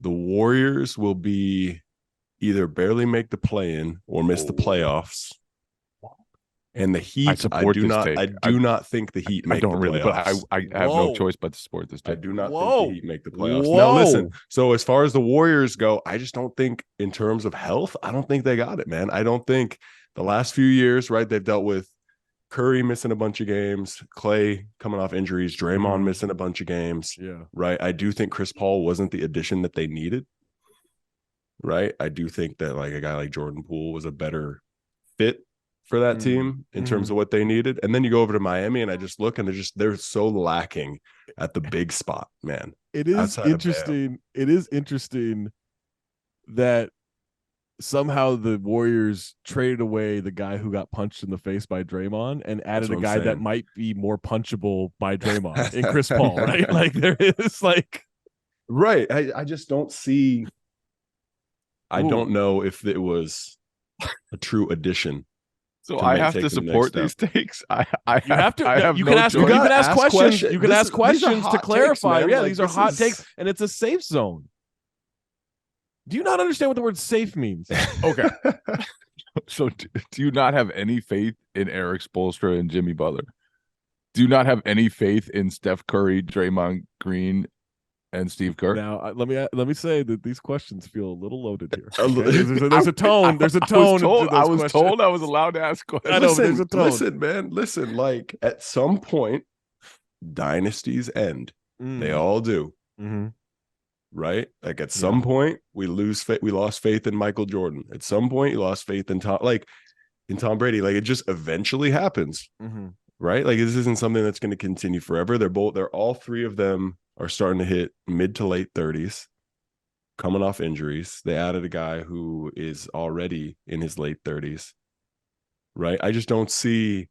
The Warriors will be either barely make the play-in or miss the playoffs. And the Heat, I support do this not. take. I do not think the Heat I make the don't really, but playoffs. I have no choice but to support this I take. do not think the Heat make the playoffs. Whoa. Now, listen. So as far as the Warriors go, I just don't think, in terms of health, I don't think they got it, man. I don't think the last few years, right? They've dealt with Curry missing a bunch of games, Clay coming off injuries, Draymond missing a bunch of games. Yeah. Right. I do think Chris Paul wasn't the addition that they needed. Right. I do think that like a guy like Jordan Poole was a better fit for that team in terms of what they needed. And then you go over to Miami and I just look and they're so lacking at the big spot, man. It is interesting. It is interesting that somehow the Warriors traded away the guy who got punched in the face by Draymond and added a guy that might be more punchable by Draymond in Chris Paul, right? Like there is like right. I just don't see. I don't know if it was a true addition. So I have to support these takes. I have to. I have you can ask. You can ask questions. You can ask questions to clarify. Yeah, these are hot takes, and it's a safe zone. Do you not understand what the word "safe" means? Okay. So do you not have any faith in Eric Spoelstra and Jimmy Butler? Do you not have any faith in Steph Curry, Draymond Green, and Steve Kerr? Now, let me say that these questions feel a little loaded here. Okay? There's a tone. There's a tone. I was told I was allowed to ask questions. I know, there's a tone. Listen, man. Listen, like at some point, dynasties end. They all do. Right? Like at some point, we lose faith. We lost faith in Michael Jordan. At some point, you lost faith in Tom Brady. Like it just eventually happens. Right? Like this isn't something that's going to continue forever. They're all three of them are starting to hit mid to late 30s, coming off injuries. They added a guy who is already in his late 30s, right? I just don't see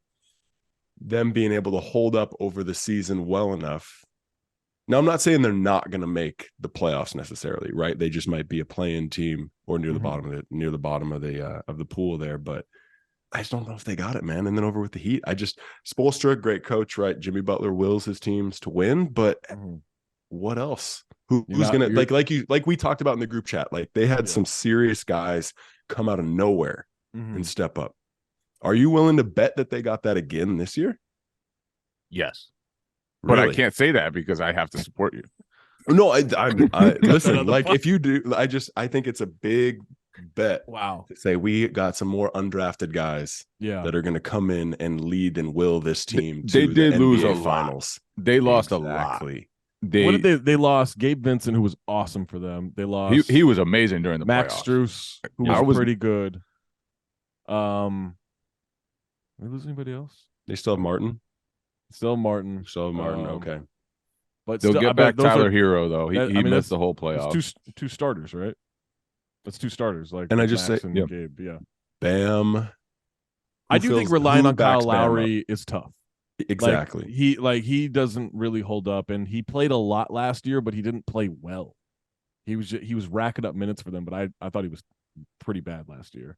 them being able to hold up over the season well enough. Now, I'm not saying they're not going to make the playoffs necessarily, right? They just might be a play-in team or near the bottom of the pool there, but I just don't know if they got it, man. And then over with the Heat, Spoelstra, great coach, right? Jimmy Butler wills his teams to win, but what else? Who's gonna like we talked about in the group chat? Like they had some serious guys come out of nowhere and step up. Are you willing to bet that they got that again this year? Yes, but I can't say that because I have to support you. No, I listen. Like if you do, I think it's a big bet. Wow, to say we got some more undrafted guys that are going to come in and lead and will this team. They did lose a finals. They lost a lot. What did they lost Gabe Vincent, who was awesome for them. They lost he was amazing during the Max playoffs. Strus, who was pretty good. Did they lose anybody else? They still have Martin. Okay, but they'll get back Tyler Hero though. He missed the whole playoffs. Two starters, right? That's two starters. Like, and I just Max say, and Gabe, Bam. I do think relying on Kyle Lowry is tough. Exactly. He doesn't really hold up, and he played a lot last year, but he didn't play well. He was racking up minutes for them, but I thought he was pretty bad last year.